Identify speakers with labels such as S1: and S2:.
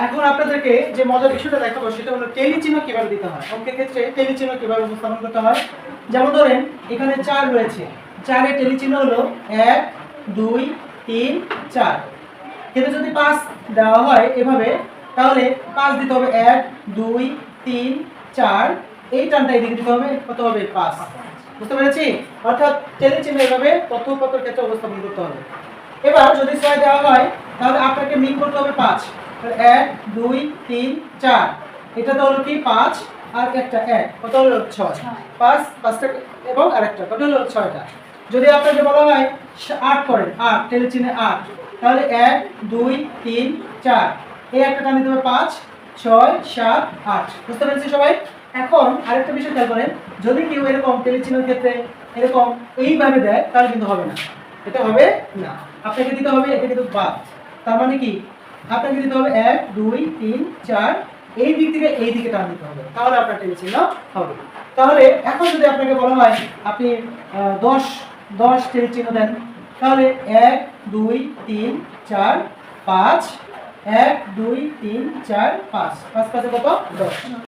S1: এখন আপনাদেরকে যে মজার বিষয়টা দেখাবো সেটা হলো টেলি চিহ্ন কিভাবে দিতে হয়। অঙ্কের ক্ষেত্রে টেলি চিহ্ন কিভাবে উপস্থাপন করতে হয়। যেমন ধরেন এখানে 4 রয়েছে, 4 এর টেলি চিহ্ন হলো 1 2 3 4। কিন্তু যদি 5 দেওয়া হয় এভাবে, তাহলে 5 দিতে হবে 1 2 3 4, এই টানটা এদিকে দিতে হবে, কত হবে 5। বুঝতে পেরেছি? অর্থাৎ টেলি চিহ্ন এভাবে তথ্য উপাত্তের ক্ষেত্রে উপস্থাপন করতে হবে। এবার যদি 6 দেওয়া হয় তাহলে আপনাকে মিন করতে হবে 5। তাহলে 1 2 3 4, এটা তো হলো কি 5 আর একটা 1, কত হলো 6। 5 5টা এবং আরেকটা, কত হলো 6টা। যদি আপনাকে বলা হয় 8 করেন, 8 টেলি চিহ্নে 8, তাহলে 1 2 3 4, এই একটা টান দিতে হবে 5 6 7 8। বুঝতে পেরেছি সবাই? এখন আরেকটা বিষয় খেয়াল করেন, যদি কেউ এরকম টেলি চিহ্নের ক্ষেত্রে এরকম এইভাবে দেয় তাহলে কিন্তু হবে না, এটা হবে না। আপনাকে দিতে হবে, এটা কিন্তু বাদ। তার মানে কি আপনাকে দিতে হবে 1 2 3 4, এই দিক থেকে এই দিকে টান দিতে হবে, তাহলে আপনার টেলি চিহ্ন হবে। তাহলে এখন যদি আপনাকে বলা হয় আপনি 10 10 টেলি চিহ্ন দেন, তাহলে 1 2 3 4 5, 1 2 3 4 5, 5 5 কত 10।